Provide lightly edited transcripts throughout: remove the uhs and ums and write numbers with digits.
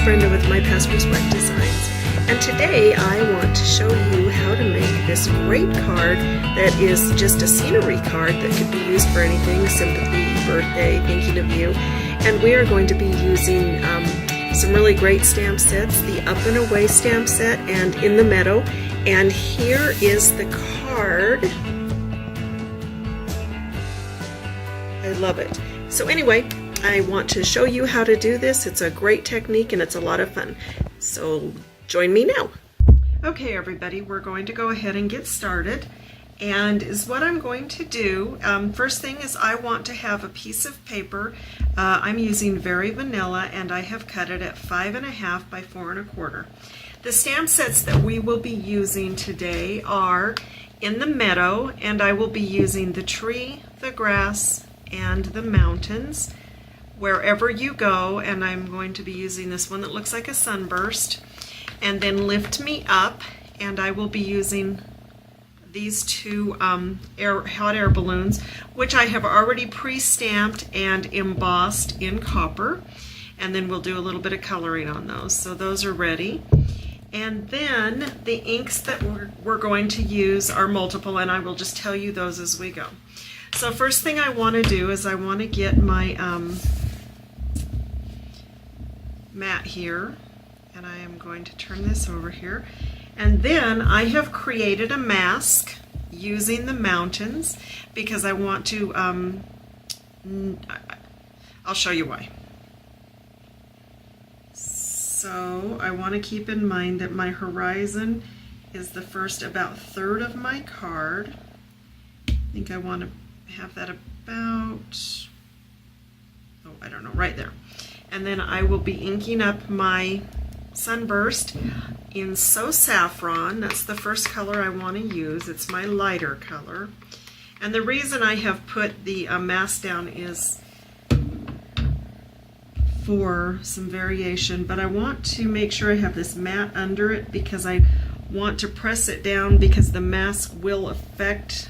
Brenda with My Pastor's Wife Designs, and today I want to show you how to make this great card that is just a scenery card that could be used for anything, sympathy, birthday, thinking of you. And we are going to be using some really great stamp sets, the Up and Away stamp set and In the Meadow. And here is the card. I love it. So anyway, I want to show you how to do this. It's a great technique and it's a lot of fun. So join me now. Okay everybody, we're going to go ahead and get started. And is what I'm going to do, first thing is I want to have a piece of paper. I'm using Very Vanilla and I have cut it at 5.5 by 4 1/4. The stamp sets that we will be using today are In the Meadow, and I will be using the tree, the grass, and the mountains. Wherever you go, and I'm going to be using this one that looks like a sunburst, and then Lift Me Up, and I will be using these two hot air balloons, which I have already pre-stamped and embossed in copper, and then we'll do a little bit of coloring on those. So those are ready. And then the inks that we're going to use are multiple, and I will just tell you those as we go. So first thing I want to do is I want to get my mat here, and I am going to turn this over here. And then I have created a mask using the mountains because I want to, I'll show you why. So I want to keep in mind that my horizon is the first about third of my card. I think I want to have that about, oh, I don't know, right there. And then I will be inking up my sunburst in So Saffron. That's the first color I want to use. It's my lighter color. And the reason I have put the mask down is for some variation, but I want to make sure I have this mat under it because I want to press it down because the mask will affect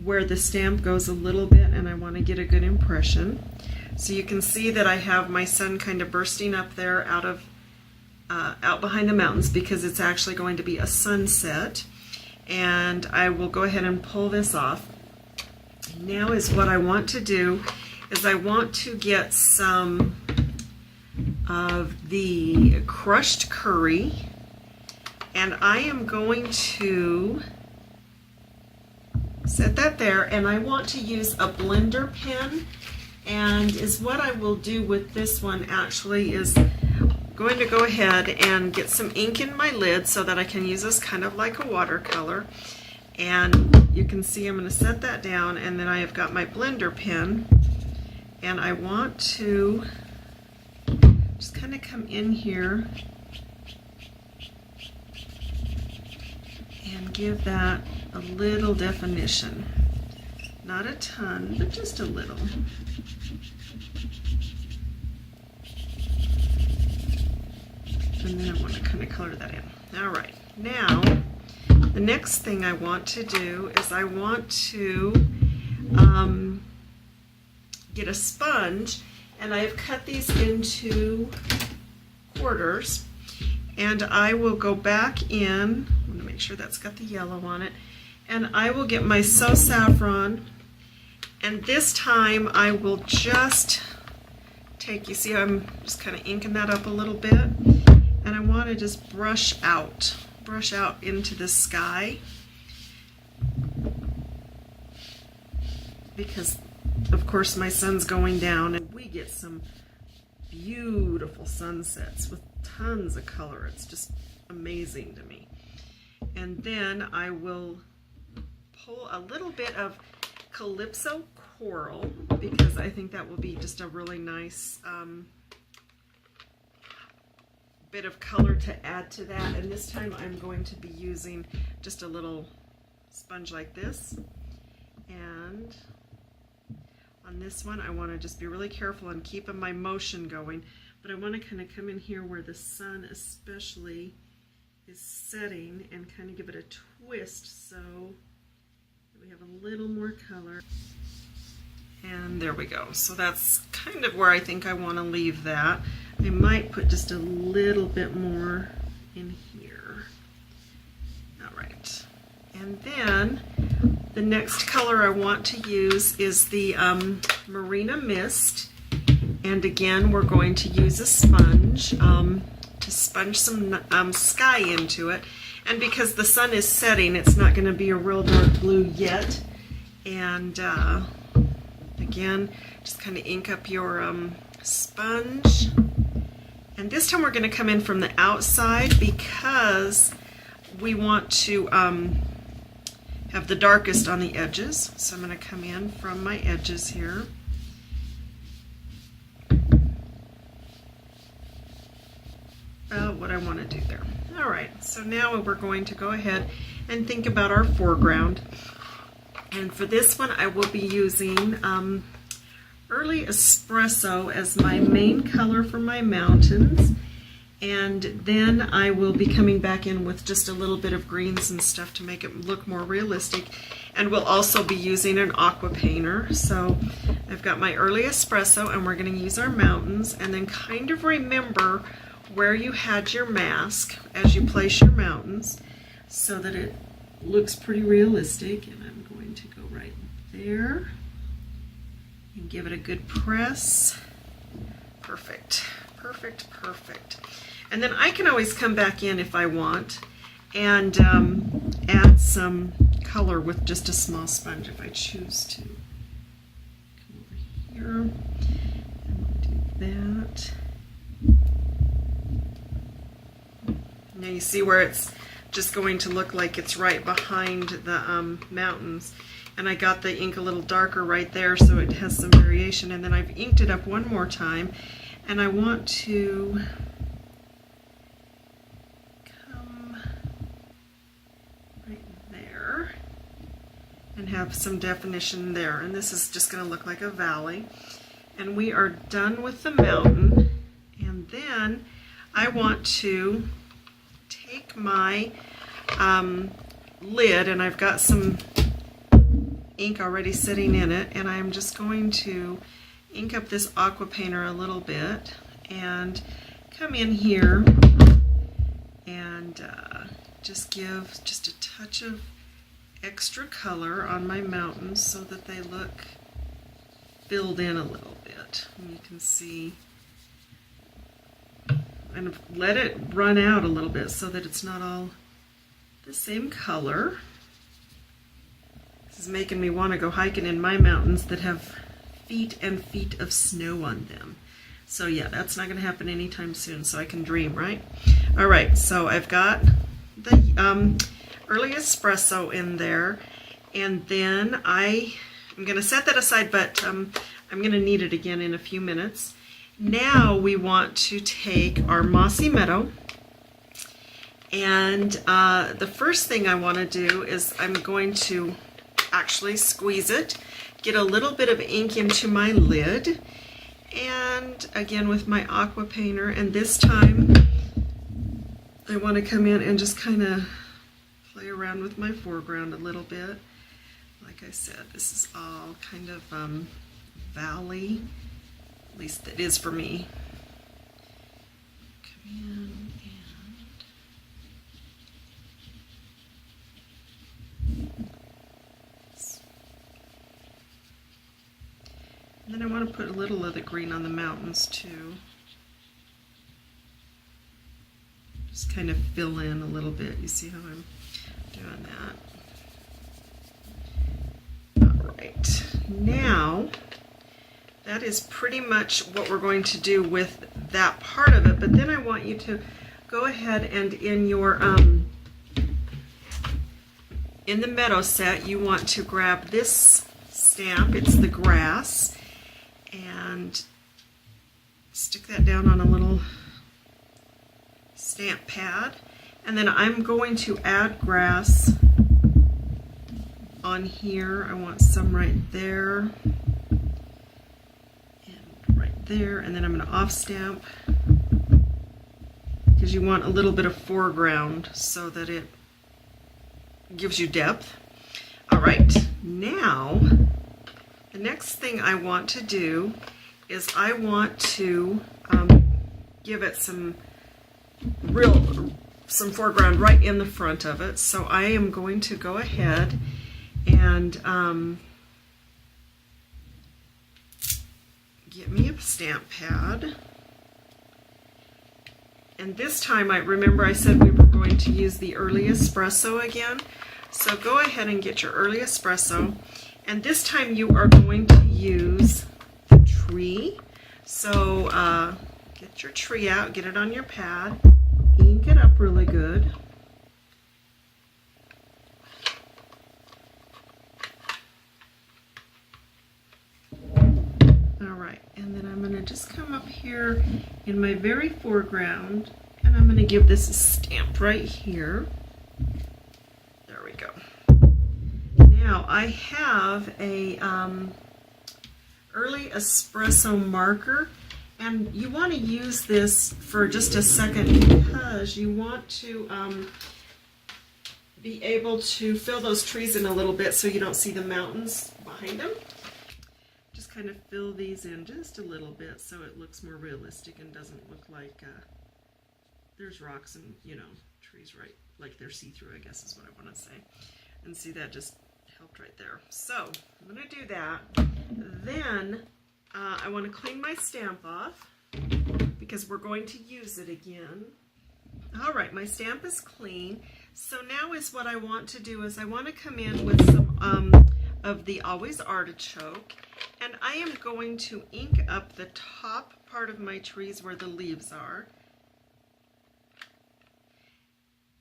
where the stamp goes a little bit, and I want to get a good impression. So you can see that I have my sun kind of bursting up there out behind the mountains because it's actually going to be a sunset. And I will go ahead and pull this off. Now is what I want to do is I want to get some of the crushed curry, and I am going to set that there, and I want to use a blender pen. And is what I will do with this one actually is going to go ahead and get some ink in my lid so that I can use this kind of like a watercolor. And you can see I'm going to set that down, and then I have got my blender pen, and I want to just kind of come in here and give that a little definition. Not a ton, but just a little. And then I want to kind of color that in. All right, now the next thing I want to do is I want to get a sponge, and I have cut these into quarters, and I will go back in. I'm going to make sure that's got the yellow on it, and I will get my So Saffron, and this time I will just take, you see I'm just kind of inking that up a little bit, and I want to just brush out into the sky, because of course my sun's going down, and we get some beautiful sunsets with tons of color. It's just amazing to me. And then I will pull a little bit of Calypso Coral because I think that will be just a really nice bit of color to add to that. And this time I'm going to be using just a little sponge like this. And on this one I want to just be really careful and keeping my motion going, but I want to kind of come in here where the sun especially is setting and kind of give it a twist so we have a little more color. And there we go. So that's kind of where I think I want to leave that. I might put just a little bit more in here. All right. And then the next color I want to use is the Marina Mist. And again, we're going to use a sponge to sponge some sky into it. And because the sun is setting, it's not going to be a real dark blue yet. And again, just kind of ink up your sponge. And this time we're going to come in from the outside because we want to have the darkest on the edges. So I'm going to come in from my edges here. About what I want to do there. All right, so now we're going to go ahead and think about our foreground. And for this one, I will be using Early Espresso as my main color for my mountains. And then I will be coming back in with just a little bit of greens and stuff to make it look more realistic. And we'll also be using an aqua painter. So I've got my Early Espresso, and we're going to use our mountains. And then kind of remember where you had your mask as you place your mountains so that it looks pretty realistic. And I'm going to go right there and give it a good press. Perfect, perfect, perfect. And then I can always come back in if I want and add some color with just a small sponge if I choose to. Come over here and do that. Now you see where it's just going to look like it's right behind the mountains. And I got the ink a little darker right there so it has some variation. And then I've inked it up one more time. And I want to come right there and have some definition there. And this is just going to look like a valley. And we are done with the mountain. And then I want to take my lid, and I've got some ink already sitting in it, and I'm just going to ink up this aqua painter a little bit and come in here and just give just a touch of extra color on my mountains so that they look filled in a little bit. And you can see, and let it run out a little bit so that it's not all the same color. This is making me want to go hiking in my mountains that have feet and feet of snow on them. So yeah, that's not going to happen anytime soon, so I can dream, right? All right, so I've got the Early Espresso in there, and then I'm going to set that aside, but I'm going to need it again in a few minutes. Now we want to take our Mossy Meadow, and the first thing I want to do is I'm going to actually squeeze it, get a little bit of ink into my lid, and again with my aqua painter, and this time I want to come in and just kind of play around with my foreground a little bit. Like I said, this is all kind of valley. At least it is for me. Come in and then I want to put a little of the green on the mountains too. Just kind of fill in a little bit. You see how I'm doing that? All right. Now, that is pretty much what we're going to do with that part of it, but then I want you to go ahead and in your in the meadow set, you want to grab this stamp, it's the grass, and stick that down on a little stamp pad, and then I'm going to add grass on here. I want some right there and right there, and then I'm going to off stamp because you want a little bit of foreground so that it gives you depth. All right, now the next thing I want to do is I want to give it some foreground right in the front of it. So I am going to go ahead and get me a stamp pad. And this time, I remember I said we were going to use the early espresso again. So go ahead and get your early espresso. And this time you are going to use the tree. So get your tree out, get it on your pad, ink it up really good. Alright, and then I'm going to just come up here in my very foreground, and I'm going to give this a stamp right here. There we go. Now I have a early espresso marker, and you want to use this for just a second because you want to be able to fill those trees in a little bit so you don't see the mountains behind them. Just kind of fill these in just a little bit so it looks more realistic and doesn't look like there's rocks and, you know, trees right, like they're see-through, I guess is what I want to say. And see, that just helped right there. So I'm going to do that. Then I want to clean my stamp off because we're going to use it again. All right, my stamp is clean. So now is what I want to do is I want to come in with some of the Always Artichoke, and I am going to ink up the top part of my trees where the leaves are.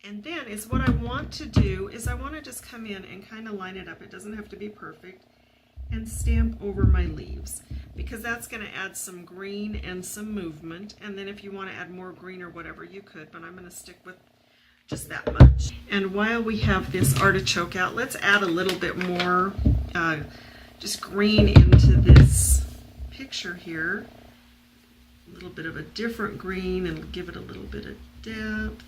And then is what I want to do is I want to just come in and kind of line it up. It doesn't have to be perfect. And stamp over my leaves because that's going to add some green and some movement. And then if you want to add more green or whatever, you could, but I'm going to stick with just that much. And while we have this artichoke out, let's add a little bit more just green into this picture here. A little bit of a different green and give it a little bit of depth.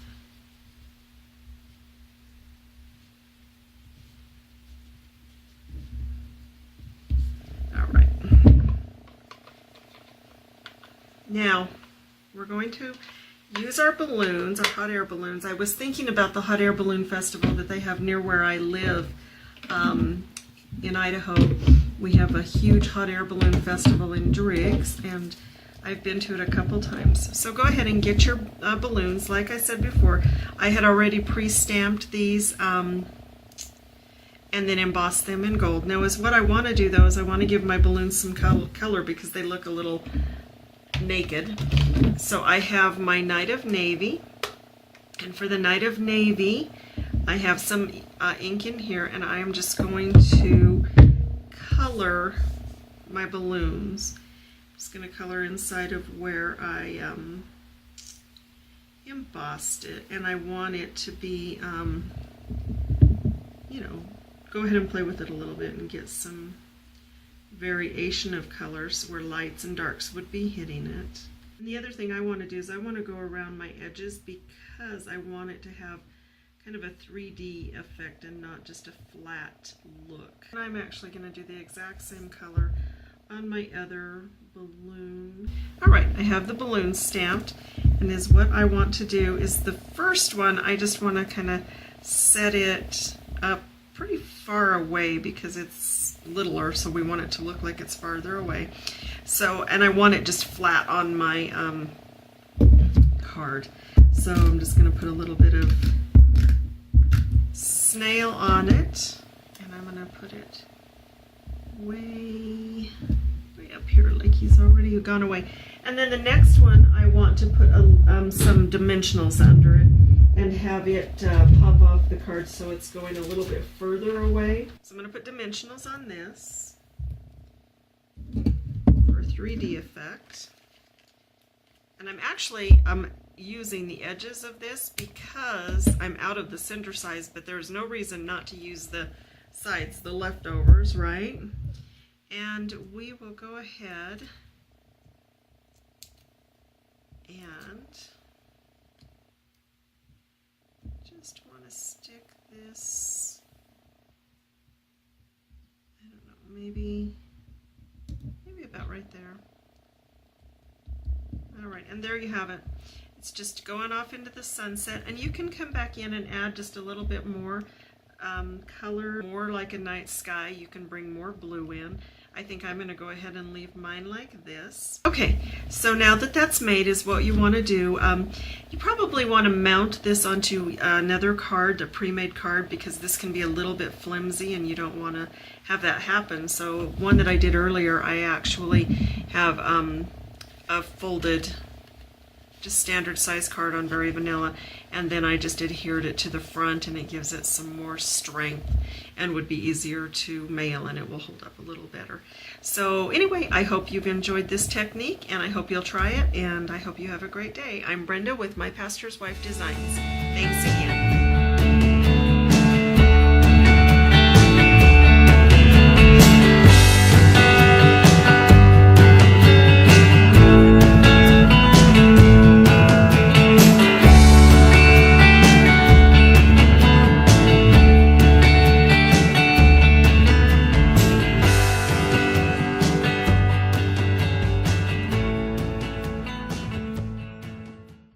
Now, we're going to use our balloons, our hot air balloons. I was thinking about the hot air balloon festival that they have near where I live in Idaho. We have a huge hot air balloon festival in Driggs, and I've been to it a couple times. So go ahead and get your balloons. Like I said before, I had already pre-stamped these and then embossed them in gold. Now, is what I want to do though is I want to give my balloons some color because they look a little naked. So I have my Night of Navy, and for the Night of Navy I have some ink in here, and I am just going to color my balloons. I'm just going to color inside of where I embossed it, and I want it to be you know, go ahead and play with it a little bit and get some variation of colors where lights and darks would be hitting it. And the other thing I want to do is I want to go around my edges because I want it to have kind of a 3D effect and not just a flat look. And I'm actually going to do the exact same color on my other balloon. Alright, I have the balloon stamped, and is what I want to do is the first one, I just want to kind of set it up pretty far away because it's littler, so we want it to look like it's farther away. So, and I want it just flat on my card. So I'm just going to put a little bit of snail on it, and I'm going to put it way up here, like he's already gone away. And then the next one, I want to put some dimensionals under it and have it pop off the card so it's going a little bit further away. So I'm going to put dimensionals on this for a 3D effect. And I'm using the edges of this because I'm out of the center size, but there's no reason not to use the sides, the leftovers, right? And we will go ahead and just want to stick this, I don't know, maybe about right there. All right, and there you have it. It's just going off into the sunset, and you can come back in and add just a little bit more color, more like a night sky. You can bring more blue in. I think I'm going to go ahead and leave mine like this. Okay, so now that that's made is what you want to do. You probably want to mount this onto another card, a pre-made card, because this can be a little bit flimsy and you don't want to have that happen. So one that I did earlier, I actually have a folded, just standard size card on Very Vanilla, and then I just adhered it to the front, and it gives it some more strength and would be easier to mail, and it will hold up a little better. So anyway, I hope you've enjoyed this technique, and I hope you'll try it, and I hope you have a great day. I'm Brenda with My Pastor's Wife Designs. Thanks again.